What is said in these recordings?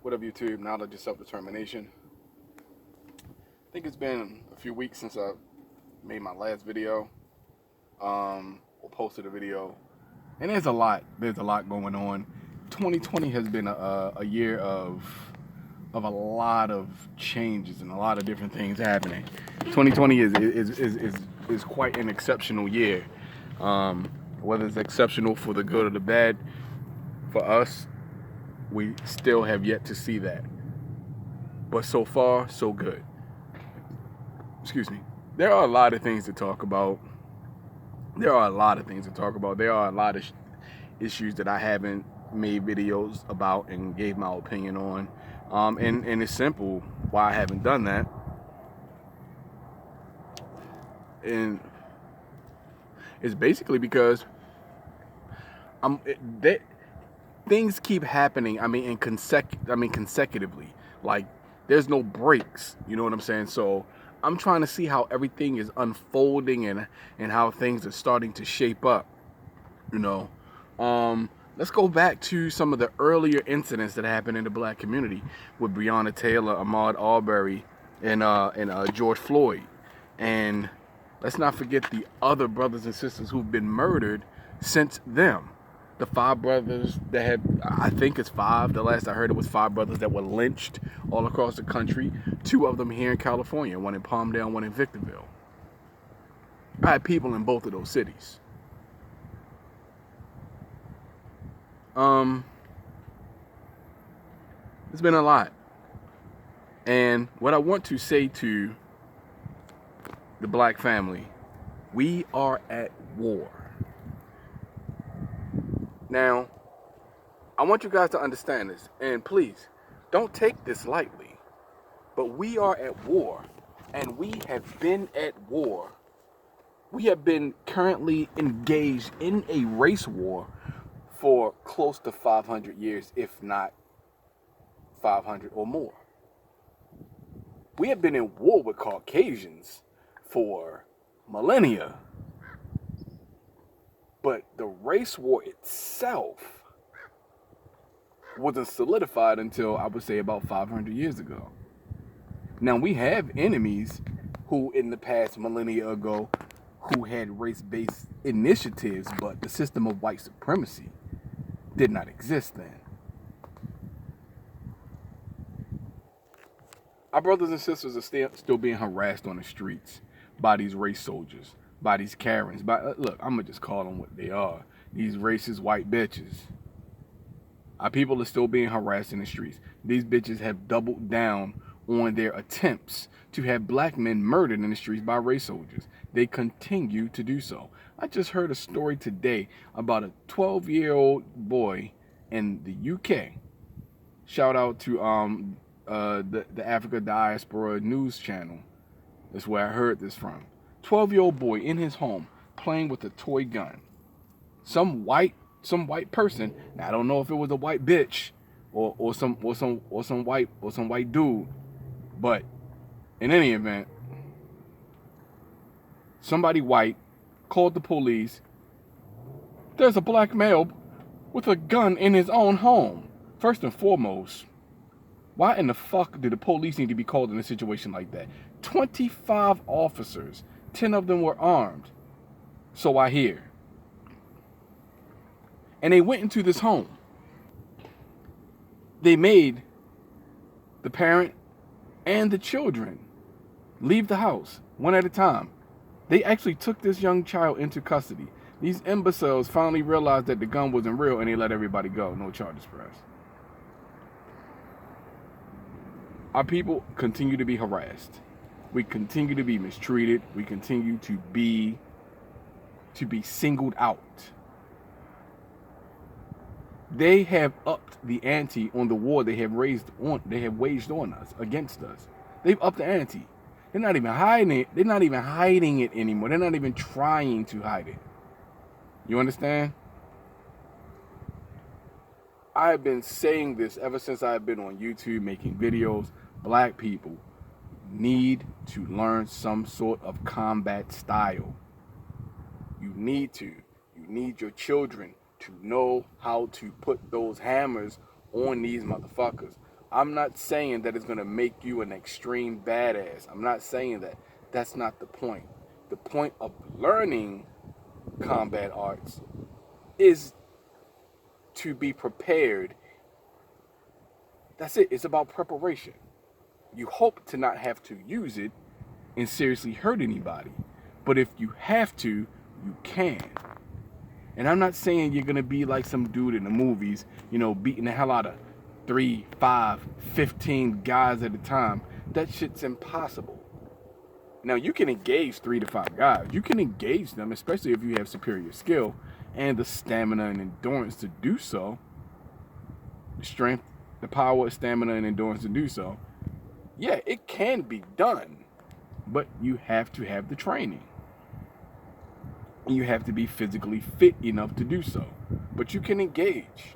What up, YouTube? Knowledge is self-determination. I think it's been a few weeks since I made my last video, or posted a video, and there's a lot. There's a lot going on. 2020 has been a year of a lot of changes and a lot of different things happening. 2020 is quite an exceptional year. Whether it's exceptional for the good or the bad, for us, we still have yet to see that. But so far, so good. Excuse me. There are a lot of things to talk about. There are a lot of issues that I haven't made videos about and gave my opinion on. And it's simple why I haven't done that. And it's basically because things keep happening. Consecutively. Like there's no breaks. You know what I'm saying? So I'm trying to see how everything is unfolding and how things are starting to shape up. You know, let's go back to some of the earlier incidents that happened in the black community with Breonna Taylor, Ahmaud Arbery, and George Floyd. And let's not forget the other brothers and sisters who've been murdered since them. The 5 brothers that had, I think it's 5, the last I heard it was 5 brothers that were lynched all across the country. 2 of them here in California, one in Palmdale, one in Victorville. I had people in both of those cities. It's been a lot. And what I want to say to the black family, we are at war. Now, I want you guys to understand this, and please, don't take this lightly, but we are at war, and we have been at war. We have been currently engaged in a race war for close to 500 years, if not 500 or more. We have been in war with Caucasians for millennia. But the race war itself wasn't solidified until, I would say, about 500 years ago. Now, we have enemies who, in the past millennia ago, who had race-based initiatives, but the system of white supremacy did not exist then. Our brothers and sisters are still being harassed on the streets by these race soldiers, by these Karens. Look, I'm going to just call them what they are. These racist white bitches. Our people are still being harassed in the streets. These bitches have doubled down on their attempts to have black men murdered in the streets by race soldiers. They continue to do so. I just heard a story today about a 12-year-old boy in the UK. Shout out to the Africa Diaspora News Channel. That's where I heard this from. 12-year-old boy in his home playing with a toy gun. Some white person. Now, I don't know if it was a white bitch or some white dude, but in any event, somebody white called the police. There's a black male with a gun in his own home. First and foremost, why in the fuck do the police need to be called in a situation like that? 25 officers, 10 of them were armed. So I hear. And they went into this home. They made the parent and the children leave the house one at a time. They actually took this young child into custody. These imbeciles finally realized that the gun wasn't real and they let everybody go. No charges pressed. Our people continue to be harassed. We continue to be mistreated. We continue to be singled out. They have upped the ante on the war they have waged on us, against us. They've upped the ante. They're not even hiding it. They're not even hiding it anymore. They're not even trying to hide it. You understand? I've been saying this ever since I've been on YouTube making videos. Black people need to learn some sort of combat style. You need to. You need your children to know how to put those hammers on these motherfuckers. I'm not saying that it's going to make you an extreme badass. I'm not saying that. That's not the point. The point of learning combat arts is to be prepared. That's it. It's about preparation. You hope to not have to use it and seriously hurt anybody. But if you have to, you can. And I'm not saying you're going to be like some dude in the movies, beating the hell out of 3, 5, 15 guys at a time. That shit's impossible. Now, you can engage 3 to 5 guys. You can engage them, especially if you have superior skill and the stamina and endurance to do so. The strength, the power, stamina, and endurance to do so. Yeah, it can be done. But you have to have the training. You have to be physically fit enough to do so. But you can engage.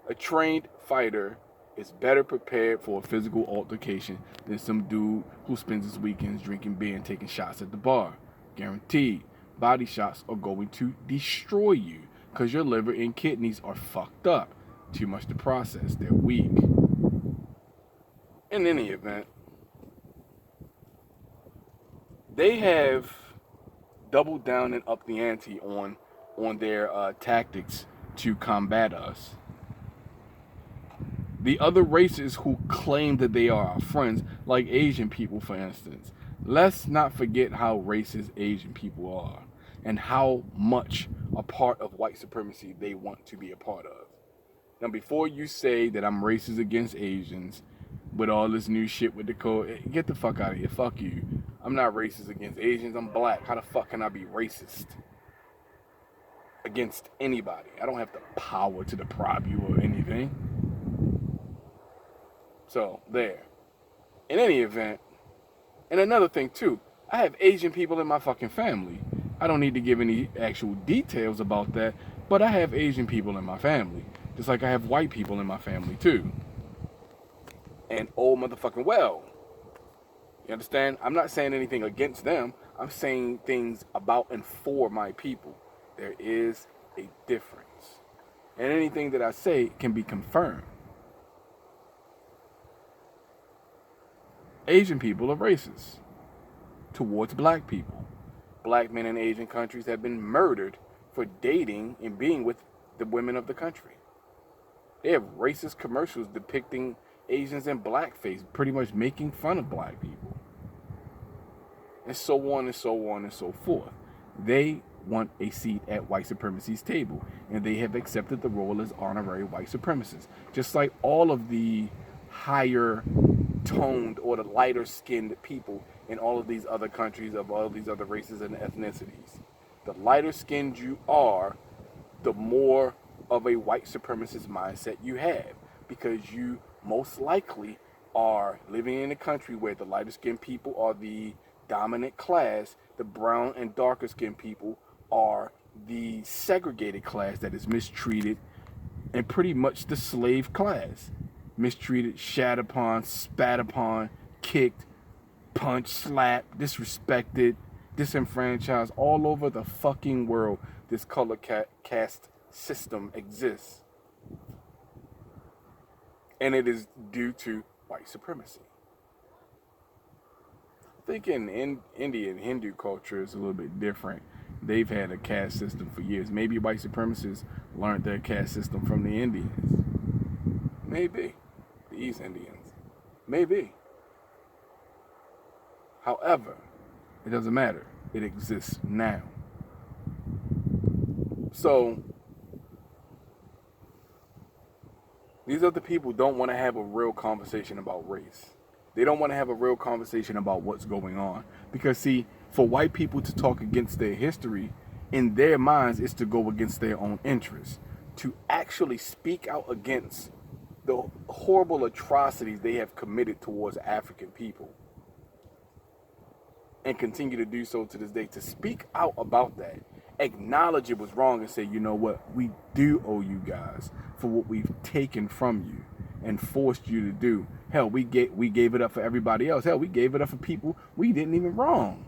A trained fighter is better prepared for a physical altercation than some dude who spends his weekends drinking beer and taking shots at the bar. Guaranteed, body shots are going to destroy you because your liver and kidneys are fucked up. Too much to process. They're weak. In any event, they have doubled down and upped the ante on their tactics to combat us. The other races who claim that they are our friends, like Asian people, for instance, let's not forget how racist Asian people are and how much a part of white supremacy they want to be a part of. Now, before you say that I'm racist against Asians with all this new shit with the code, get the fuck out of here. Fuck you. I'm not racist against Asians. I'm black. How the fuck can I be racist against anybody? I don't have the power to deprive you of anything. So, there. In any event, and another thing too, I have Asian people in my fucking family. I don't need to give any actual details about that, but I have Asian people in my family. Just like I have white people in my family too. And oh motherfucking well. You understand? I'm not saying anything against them. I'm saying things about and for my people. There is a difference. And anything that I say can be confirmed. Asian people are racist towards black people. Black men in Asian countries have been murdered for dating and being with the women of the country. They have racist commercials depicting Asians in blackface, pretty much making fun of black people. And so on and so on and so forth. They want a seat at white supremacy's table, and they have accepted the role as honorary white supremacists. Just like all of the higher toned or the lighter skinned people in all of these other countries of all of these other races and ethnicities. The lighter skinned you are, the more of a white supremacist mindset you have, because you most likely are living in a country where the lighter skinned people are the dominant class, the brown and darker skinned people are the segregated class that is mistreated, and pretty much the slave class. Mistreated, shat upon, spat upon, kicked, punched, slapped, disrespected, disenfranchised all over the fucking world. This color caste system exists. And it is due to white supremacy. I think in Indian Hindu culture is a little bit different. They've had a caste system for years. Maybe white supremacists learned their caste system from the Indians. Maybe. The East Indians. Maybe. However, it doesn't matter. It exists now. So, these other people don't want to have a real conversation about race. They don't want to have a real conversation about what's going on. Because, see, for white people to talk against their history, in their minds, is to go against their own interests. To actually speak out against the horrible atrocities they have committed towards African people, and continue to do so to this day, to speak out about that, acknowledge it was wrong, and say, you know what, we do owe you guys for what we've taken from you and forced you to do. Hell, we gave it up for everybody else. Hell, we gave it up for people we didn't even wrong.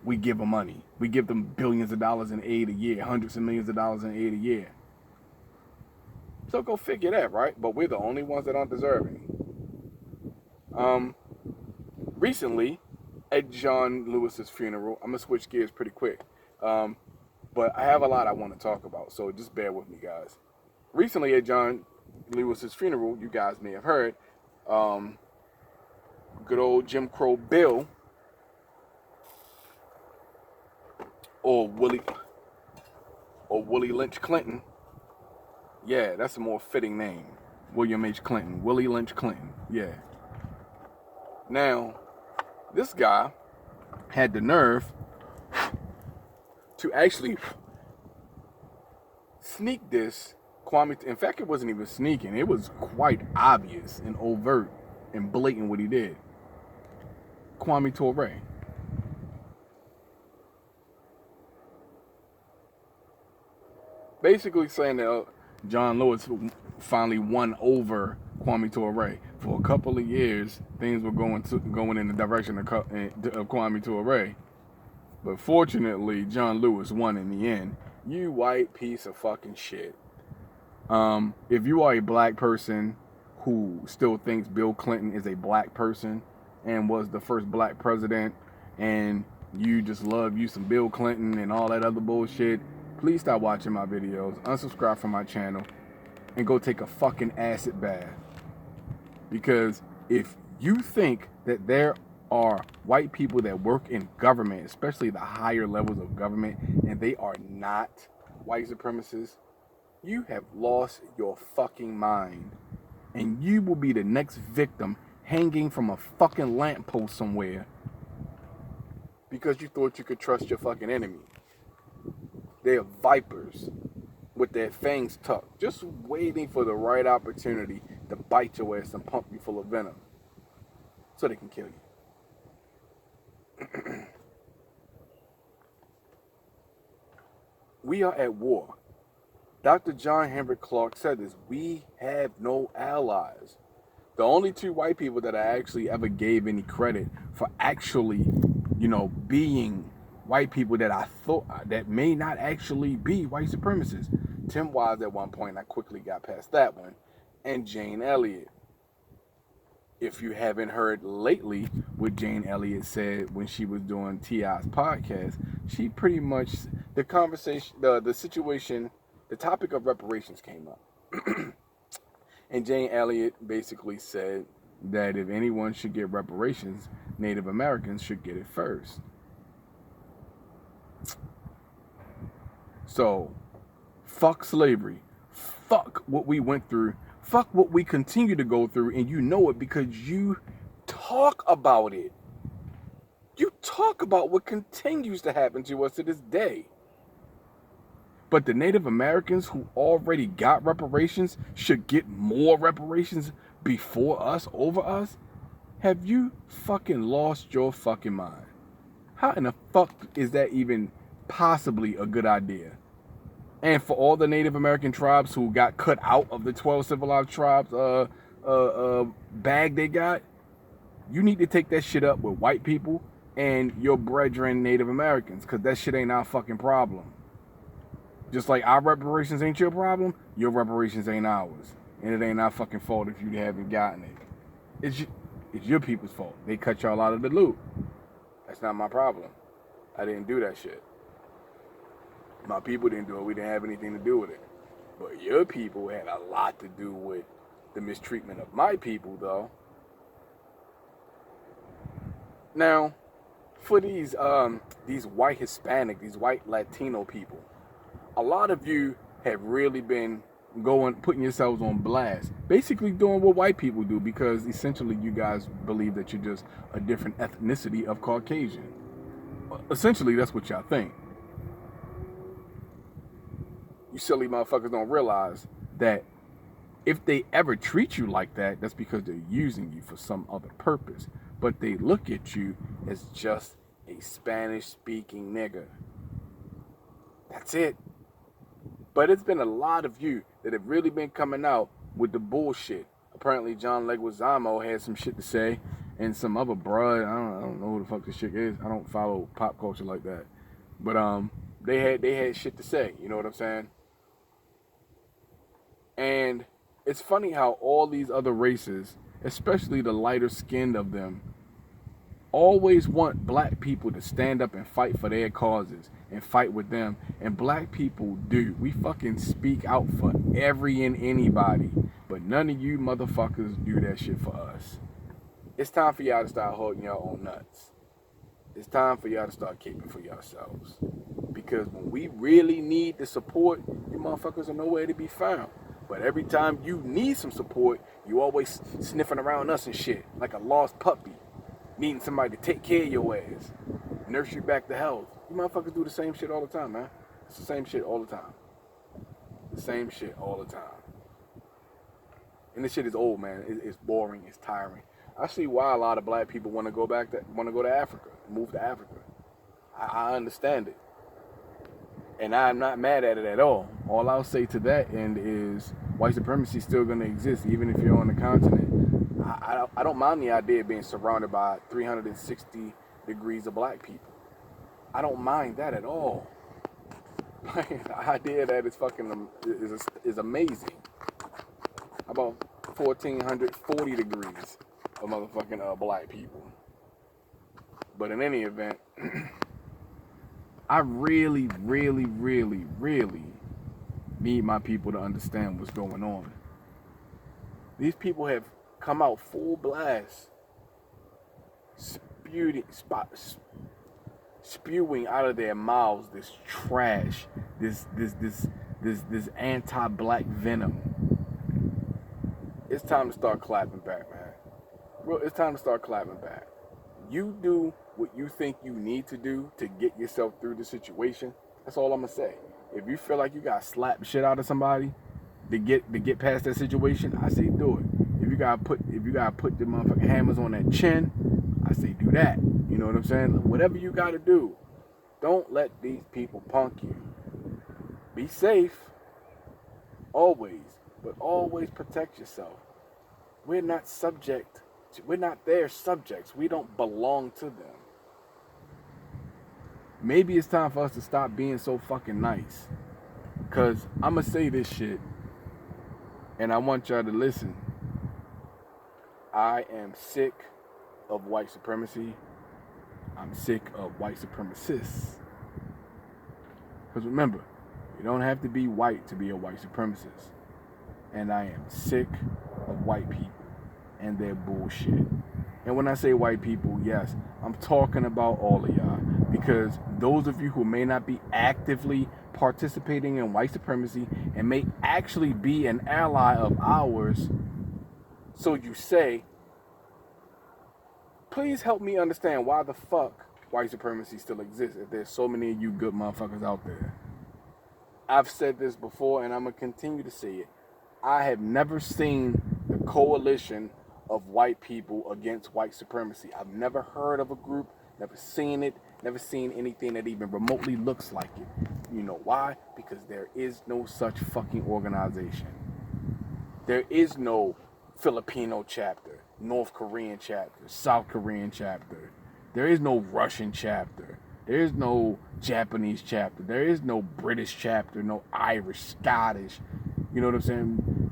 We give them money. We give them billions of dollars in aid a year, hundreds of millions of dollars in aid a year. So go figure that, right? But we're the only ones that aren't deserving. Recently, at John Lewis's funeral, I'm gonna switch gears pretty quick. But I have a lot I want to talk about, so just bear with me, guys. Recently, at John Lewis's funeral, you guys may have heard, good old Jim Crow Bill, or Willie Lynch Clinton. Yeah, that's a more fitting name. William H. Clinton. Willie Lynch Clinton. Yeah. Now, this guy had the nerve to actually sneak this Kwame. In fact, it wasn't even sneaking. It was quite obvious and overt and blatant what he did. Kwame Ture. Basically saying that John Lewis finally won over Kwame Ture. For a couple of years, things were going in the direction of Kwame Ture. But fortunately, John Lewis won in the end. You white piece of fucking shit. If you are a black person who still thinks Bill Clinton is a black person and was the first black president, and you just love you some Bill Clinton and all that other bullshit, please stop watching my videos, unsubscribe from my channel, and go take a fucking acid bath. Because if you think that there are white people that work in government, especially the higher levels of government, and they are not white supremacists, you have lost your fucking mind. And you will be the next victim hanging from a fucking lamppost somewhere because you thought you could trust your fucking enemy. They're vipers with their fangs tucked, just waiting for the right opportunity to bite your ass and pump you full of venom so they can kill you. We are at war. Dr. John Henrik Clarke said this. We have no allies. The only two white people that I actually ever gave any credit for actually, being white people that I thought that may not actually be white supremacists. Tim Wise at one point, I quickly got past that one, and Jane Elliott. If you haven't heard lately what Jane Elliott said when she was doing T.I.'s podcast, she pretty much, the conversation, the situation, the topic of reparations came up. And Jane Elliott basically said that if anyone should get reparations, Native Americans should get it first. So, fuck slavery. Fuck what we went through. Fuck what we continue to go through, and you know it because you talk about it. You talk about what continues to happen to us to this day. But the Native Americans who already got reparations should get more reparations before us, over us? Have you fucking lost your fucking mind? How in the fuck is that even possibly a good idea? And for all the Native American tribes who got cut out of the 12 civilized tribes bag they got, you need to take that shit up with white people and your brethren Native Americans, because that shit ain't our fucking problem. Just like our reparations ain't your problem, your reparations ain't ours. And it ain't our fucking fault if you haven't gotten it. It's your people's fault. They cut y'all out of the loop. That's not my problem. I didn't do that shit. My people didn't do it. We didn't have anything to do with it. But your people had a lot to do with the mistreatment of my people, though. Now, for these white Hispanic, these white Latino people, a lot of you have really been putting yourselves on blast, basically doing what white people do, because essentially you guys believe that you're just a different ethnicity of Caucasian. Essentially, that's what y'all think. You silly motherfuckers don't realize that if they ever treat you like that, that's because they're using you for some other purpose. But they look at you as just a Spanish-speaking nigga. That's it. But it's been a lot of you that have really been coming out with the bullshit. Apparently, John Leguizamo had some shit to say, and some other bruh. I don't know who the fuck this shit is. I don't follow pop culture like that. But they had shit to say. You know what I'm saying? And it's funny how all these other races, especially the lighter skinned of them, always want black people to stand up and fight for their causes and fight with them. And black people do. We fucking speak out for every and anybody. But none of you motherfuckers do that shit for us. It's time for y'all to start holding your own nuts. It's time for y'all to start keeping for yourselves. Because when we really need the support, you motherfuckers are nowhere to be found. But every time you need some support, you always sniffing around us and shit, like a lost puppy, needing somebody to take care of your ass, nurse you back to health. You motherfuckers do the same shit all the time, man. It's the same shit all the time. The same shit all the time. And this shit is old, man. It's boring. It's tiring. I see why a lot of black people want to go to Africa, move to Africa. I understand it. And I'm not mad at it at all. All I'll say to that end is white supremacy is still going to exist, even if you're on the continent. I don't mind the idea of being surrounded by 360 degrees of black people. I don't mind that at all. The idea that it's fucking is amazing. How about 1,440 degrees of motherfucking black people? But in any event, I really, really, really, really need my people to understand what's going on. These people have come out full blast, spewing out of their mouths this trash, this anti-black venom. It's time to start clapping back, man. It's time to start clapping back. You do what you think you need to do to get yourself through the situation. That's all I'm gonna say. If you feel like you gotta slap the shit out of somebody to get past that situation, I say do it. If you gotta put the motherfucking hammers on that chin, I say do that. You know what I'm saying? Whatever you gotta do. Don't let these people punk you. Be safe, always, but always protect yourself. We're not their subjects. We don't belong to them. Maybe it's time for us to stop being so fucking nice. Cause I'ma say this shit, and I want y'all to listen. I am sick of white supremacy. I'm sick of white supremacists. Because remember, you don't have to be white to be a white supremacist. And I am sick of white people and their bullshit. And when I say white people, yes, I'm talking about all of y'all. Because those of you who may not be actively participating in white supremacy and may actually be an ally of ours, so you say, please help me understand why the fuck white supremacy still exists if there's so many of you good motherfuckers out there. I've said this before and I'm going to continue to say it. I have never seen the coalition of white people against white supremacy. I've never heard of a group, never seen it, never seen anything that even remotely looks like it. You know why? Because there is no such fucking organization. There is no Filipino chapter, North Korean chapter, South Korean chapter. There is no Russian chapter. There is no Japanese chapter. There is no British chapter, no Irish, Scottish. You know what I'm saying?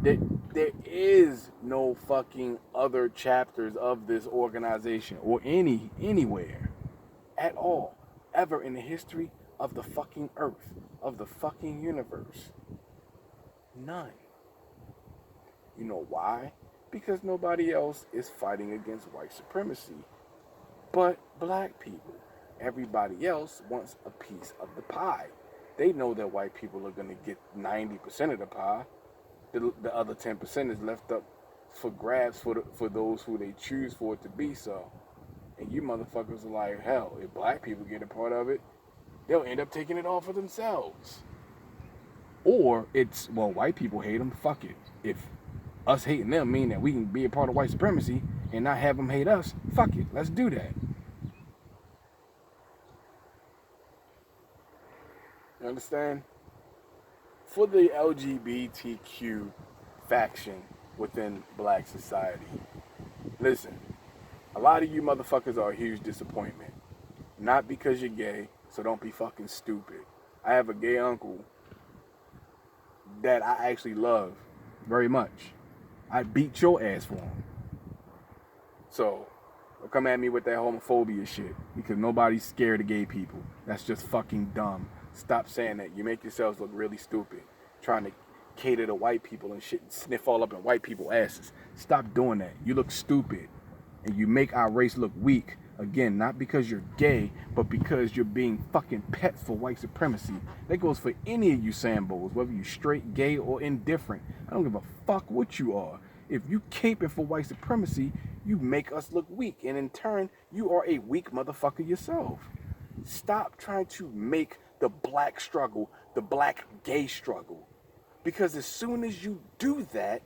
There is no fucking other chapters of this organization or anywhere at all, ever in the history of the fucking earth, of the fucking universe. None. You know why? Because nobody else is fighting against white supremacy but black people. Everybody else wants a piece of the pie. They know that white people are going to get 90% of the pie. The other 10% is left up for grabs for those who they choose for it to be so. And you motherfuckers are like, hell, if black people get a part of it, they'll end up taking it all for themselves. Or it's, well, white people hate them, fuck it. If us hating them mean that we can be a part of white supremacy and not have them hate us, fuck it, let's do that. You understand? For the LGBTQ faction within black society, listen, a lot of you motherfuckers are a huge disappointment. Not because you're gay, so don't be fucking stupid. I have a gay uncle that I actually love. very much. I beat your ass for them. So, don't come at me with that homophobia shit because nobody's scared of gay people. That's just fucking dumb. Stop saying that. You make yourselves look really stupid trying to cater to white people and shit and sniff all up in white people's asses. Stop doing that. You look stupid and you make our race look weak. Again, not because you're gay, but because you're being fucking pets for white supremacy. That goes for any of you Sambos, whether you straight, gay, or indifferent. I don't give a fuck what you are. If you caping for white supremacy, you make us look weak. And in turn, you are a weak motherfucker yourself. Stop trying to make the black struggle the black gay struggle. Because as soon as you do that,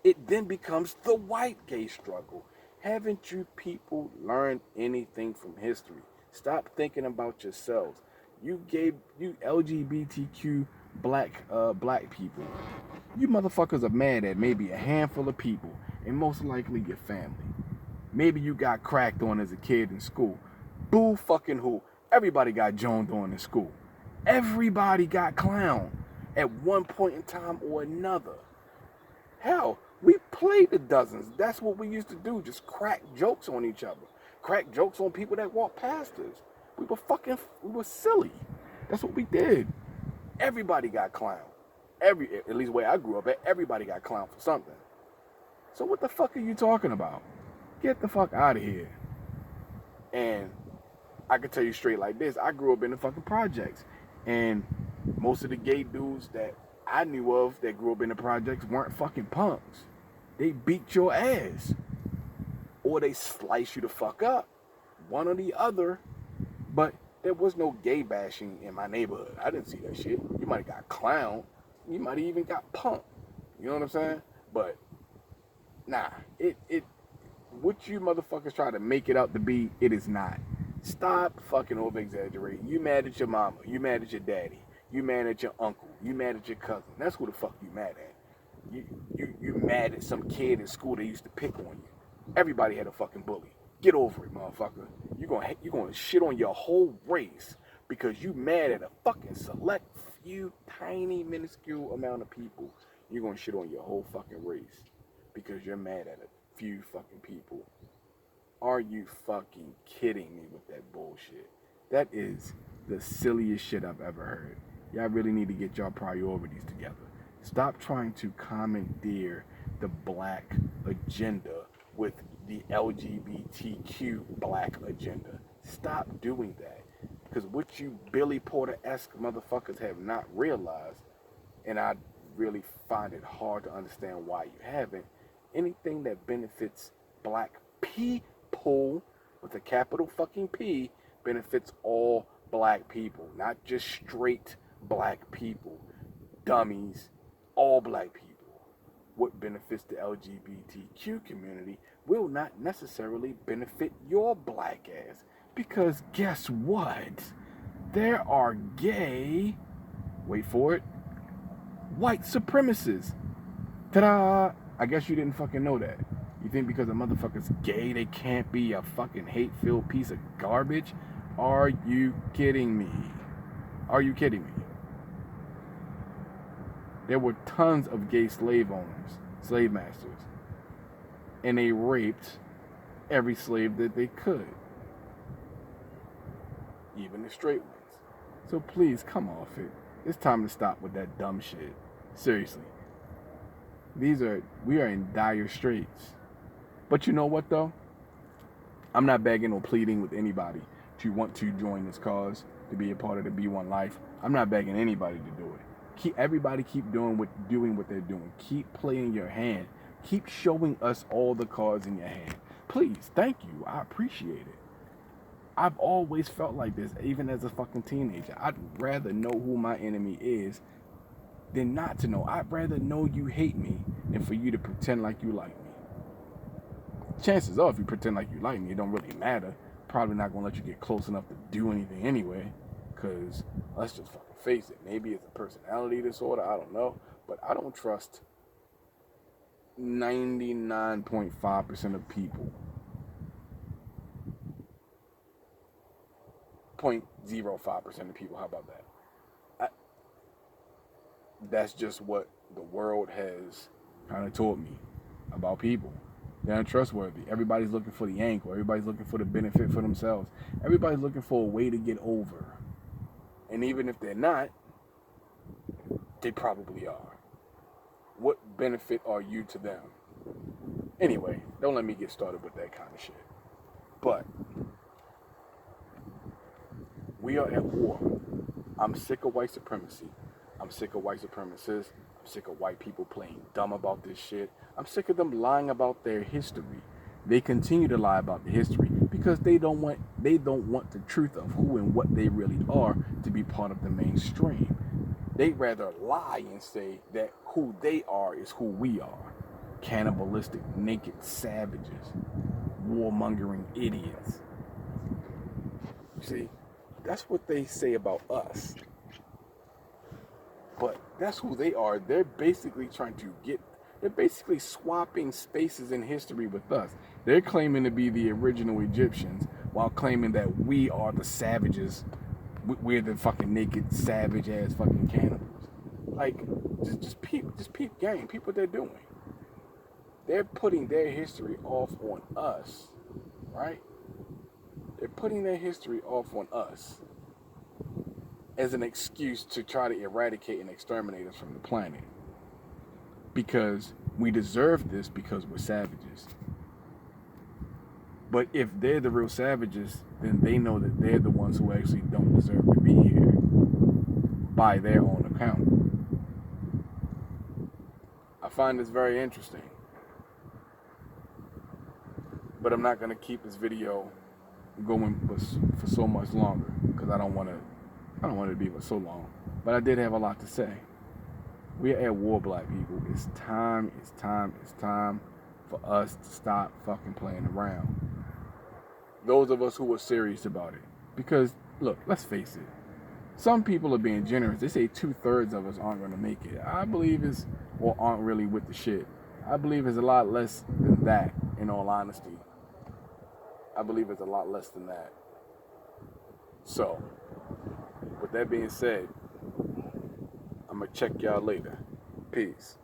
it then becomes the white gay struggle. Haven't you people learned anything from history? Stop thinking about yourselves. You LGBTQ black people. You motherfuckers are mad at maybe a handful of people, and most likely your family. Maybe you got cracked on as a kid in school. Boo fucking who? Everybody got joned on in school. Everybody got clowned at one point in time or another. Hell, we played the dozens. That's what we used to do. Just crack jokes on each other. Crack jokes on people that walk past us. We were silly. That's what we did. Everybody got clowned. At least the way I grew up at, everybody got clowned for something. So what the fuck are you talking about? Get the fuck out of here. And I can tell you straight like this. I grew up in the fucking projects. And most of the gay dudes that I knew of that grew up in the projects weren't fucking punks. They beat your ass. Or they slice you the fuck up. One or the other. But there was no gay bashing in my neighborhood. I didn't see that shit. You might have got clowned. You might have even got punked. You know what I'm saying? But, nah. What you motherfuckers try to make it out to be, it is not. Stop fucking over exaggerating. You mad at your mama. You mad at your daddy. You mad at your uncle. You mad at your cousin. That's who the fuck you mad at. You mad at some kid in school that used to pick on you. Everybody had a fucking bully. Get over it, motherfucker. You're gonna shit on your whole race because you mad at a fucking select few tiny minuscule amount of people. You're gonna shit on your whole fucking race because you're mad at a few fucking people. Are you fucking kidding me with that bullshit? That is the silliest shit I've ever heard. Y'all really need to get your priorities together. Stop trying to commandeer the black agenda with the LGBTQ black agenda. Stop doing that. Because what you Billy Porter-esque motherfuckers have not realized, and I really find it hard to understand why you haven't, anything that benefits black people with a capital fucking P benefits all black people, not just straight black people, dummies, all black people. What benefits the LGBTQ community will not necessarily benefit your black ass. Because guess what? There are gay, wait for it, white supremacists. Ta-da! I guess you didn't fucking know that. You think because a motherfucker's gay, they can't be a fucking hate-filled piece of garbage? Are you kidding me? Are you kidding me? There were tons of gay slave owners, slave masters, and they raped every slave that they could, even the straight ones. So please, come off it. It's time to stop with that dumb shit. Seriously. We are in dire straits. But you know what though? I'm not begging or pleading with anybody to want to join this cause, to be a part of the B1 life. I'm not begging anybody to do it. Everybody keep doing what they're doing. Keep playing your hand. Keep showing us all the cards in your hand. Please, thank you. I appreciate it. I've always felt like this, even as a fucking teenager. I'd rather know who my enemy is than not to know. I'd rather know you hate me than for you to pretend like you like me. Chances are, if you pretend like you like me, it don't really matter. Probably not gonna let you get close enough to do anything anyway. Cause let's just fucking face it. Maybe it's a personality disorder. I don't know, but I don't trust 99.5% of people. 0.05% of people. How about that? That's just what the world has kind of taught me about people. They're untrustworthy. Everybody's looking for the ankle. Everybody's looking for the benefit for themselves. Everybody's looking for a way to get over. And even if they're not, they probably are. What benefit are you to them? Anyway, don't let me get started with that kind of shit. But we are at war. I'm sick of white supremacy. I'm sick of white supremacists. I'm sick of white people playing dumb about this shit. I'm sick of them lying about their history. They continue to lie about the history because they don't want the truth of who and what they really are to be part of the mainstream. They'd rather lie and say that who they are is who we are. Cannibalistic, naked savages, warmongering idiots. You see, that's what they say about us. But that's who they are. They're basically they're basically swapping spaces in history with us. They're claiming to be the original Egyptians while claiming that we are the savages. We're the fucking naked, savage ass fucking cannibals. Like, just peep game. Peep what they're doing. They're putting their history off on us, right? They're putting their history off on us as an excuse to try to eradicate and exterminate us from the planet. Because we deserve this because we're savages. But if they're the real savages, then they know that they're the ones who actually don't deserve to be here by their own account. I find this very interesting. But I'm not going to keep this video going for so much longer because I don't want it to be for so long. But I did have a lot to say. We are at war, black people. It's time for us to stop fucking playing around. Those of us who are serious about it. Because, look, let's face it. Some people are being generous. They say 2/3 of us aren't going to make it. I believe aren't really with the shit. I believe it's a lot less than that, in all honesty. I believe it's a lot less than that. So, with that being said, I'm going to check y'all later. Peace.